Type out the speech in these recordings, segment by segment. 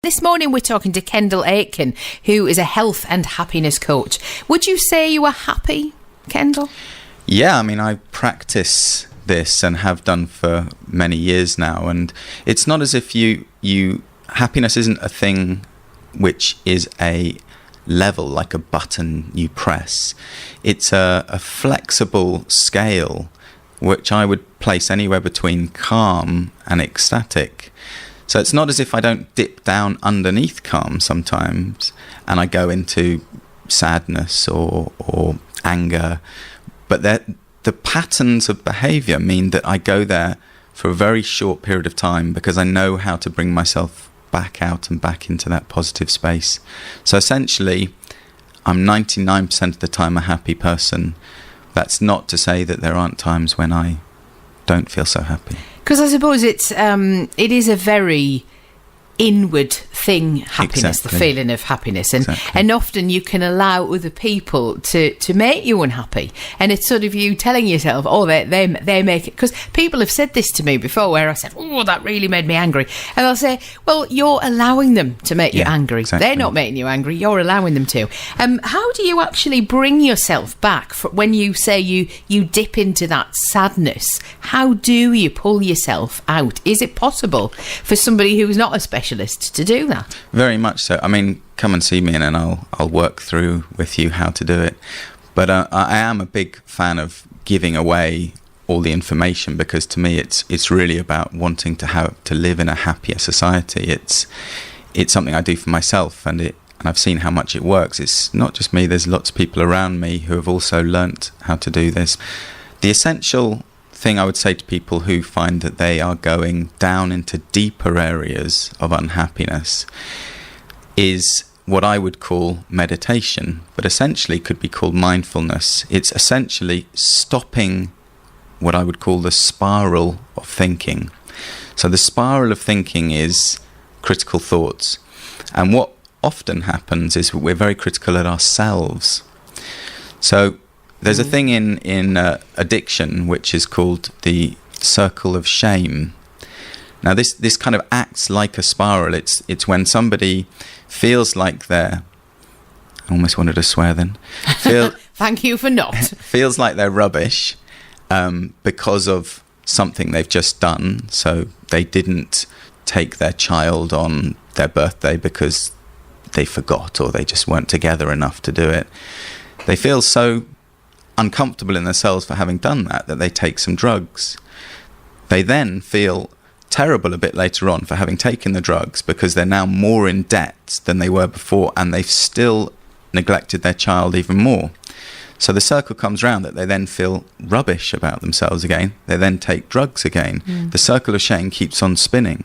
This morning we're talking to Kendall Aitken, who is a health and happiness coach. Would you say you are happy, Kendall? Yeah, I mean, I practice this and have done for many years now, and it's not as if you happiness isn't a thing which is a level, like a button you press. It's a flexible scale which I would place anywhere between calm and ecstatic. So it's not as if I don't dip down underneath calm sometimes and I go into sadness or anger, but the patterns of behaviour mean that I go there for a very short period of time because I know how to bring myself back out and back into that positive space. So essentially, I'm 99% of the time a happy person. That's not to say that there aren't times when I don't feel so happy. Because I suppose it is a very inward thing, happiness, Exactly. the feeling of happiness, and Exactly. and often you can allow other people to make you unhappy, and it's sort of you telling yourself, oh, they make it, because people have said this to me before where I said, oh, that really made me angry, and I'll say, well, you're allowing them to make you angry. Exactly. They're not making you angry, you're allowing them to. How do you actually bring yourself back when you say you dip into that sadness? How do you pull yourself out? Is it possible for somebody who's not a specialist to do that? Very much so. I mean, come and see me and I'll work through with you how to do it. But I am a big fan of giving away all the information, because to me it's really about wanting to live in a happier society. It's something I do for myself, and I've seen how much it works. It's not just me, there's lots of people around me who have also learnt how to do this. The essential thing I would say to people who find that they are going down into deeper areas of unhappiness is what I would call meditation, but essentially could be called mindfulness. It's essentially stopping what I would call the spiral of thinking. So the spiral of thinking is critical thoughts, and what often happens is we're very critical at ourselves. So there's a thing in addiction which is called the circle of shame. Now this kind of acts like a spiral. It's when somebody feels like I almost wanted to swear then. Thank you for not. Feels like they're rubbish because of something they've just done. So they didn't take their child on their birthday because they forgot, or they just weren't together enough to do it. They feel so uncomfortable in themselves for having done that they take some drugs. They then feel terrible a bit later on for having taken the drugs because they're now more in debt than they were before, and they've still neglected their child even more. So the circle comes round that they then feel rubbish about themselves again. They then take drugs again. The circle of shame keeps on spinning.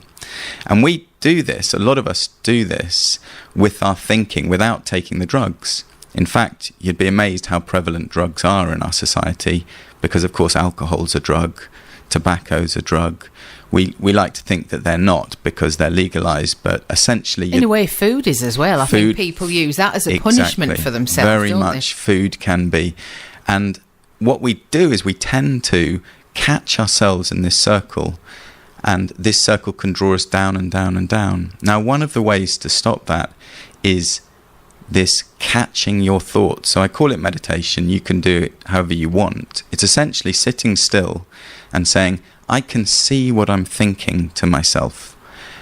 And we do this, a lot of us do this with our thinking without taking the drugs. In fact, you'd be amazed how prevalent drugs are in our society, because of course alcohol's a drug, tobacco's a drug. We like to think that they're not because they're legalised, but essentially... In a way, food is as well. I think people use that as a punishment for themselves, very much. Food can be. And what we do is we tend to catch ourselves in this circle, and this circle can draw us down and down and down. Now, one of the ways to stop that is this catching your thoughts. So I call it meditation. You can do it however you want. It's essentially sitting still and saying, I can see what I'm thinking to myself.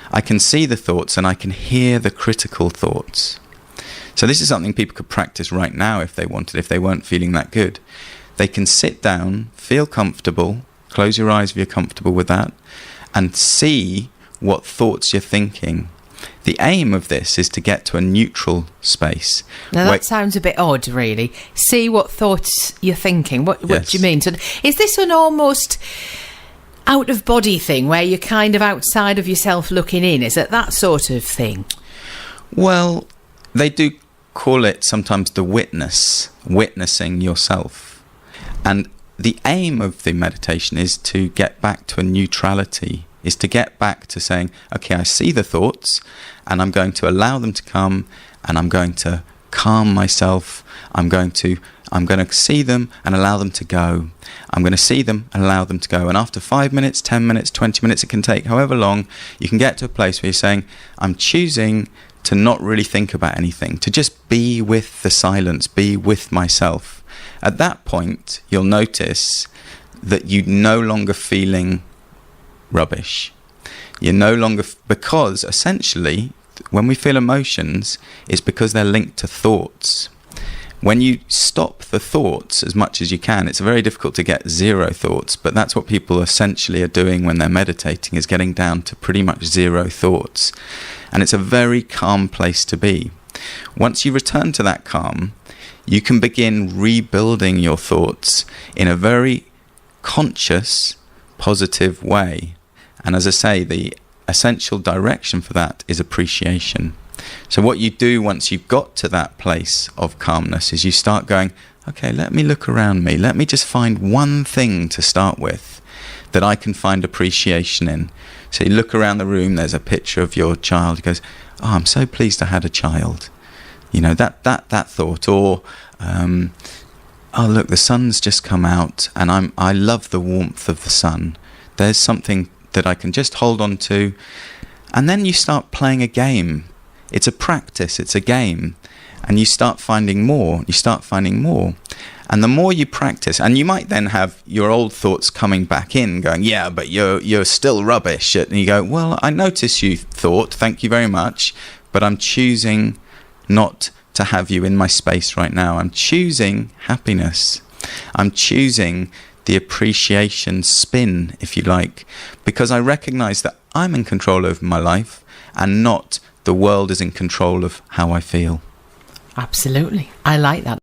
I can see the thoughts and I can hear the critical thoughts. So this is something people could practice right now if they wanted, if they weren't feeling that good. They can sit down, feel comfortable, close your eyes if you're comfortable with that, and see what thoughts you're thinking. The aim of this is to get to a neutral space. Now that sounds a bit odd, really. See what thoughts you're thinking. What do you mean? So is this an almost out-of-body thing where you're kind of outside of yourself looking in? Is it that sort of thing? Well, they do call it sometimes the witnessing yourself. And the aim of the meditation is to get back to a neutrality, is to get back to saying, okay, I see the thoughts and I'm going to allow them to come and I'm going to calm myself. I'm going to see them and allow them to go. I'm going to see them and allow them to go. And after 5 minutes, 10 minutes, 20 minutes, it can take however long, you can get to a place where you're saying, I'm choosing to not really think about anything, to just be with the silence, be with myself. At that point, you'll notice that you're no longer feeling rubbish. You're no longer, because essentially, when we feel emotions, it's because they're linked to thoughts. When you stop the thoughts as much as you can, it's very difficult to get zero thoughts, but that's what people essentially are doing when they're meditating, is getting down to pretty much zero thoughts. And it's a very calm place to be. Once you return to that calm, you can begin rebuilding your thoughts in a very conscious, positive way. And as I say, the essential direction for that is appreciation. So what you do once you've got to that place of calmness is you start going, okay, let me look around me. Let me just find one thing to start with that I can find appreciation in. So you look around the room, there's a picture of your child. He goes, oh, I'm so pleased I had a child. You know, that thought. Or, oh, look, the sun's just come out and I love the warmth of the sun. There's something that I can just hold on to. And then you start playing a game. It's a practice, it's a game. And you start finding more, And the more you practice, and you might then have your old thoughts coming back in, going, yeah, but you're still rubbish. And you go, well, I notice you thought, thank you very much, but I'm choosing not to have you in my space right now. I'm choosing happiness. I'm choosing the appreciation spin, if you like, because I recognize that I'm in control over my life and not the world is in control of how I feel. Absolutely. I like that.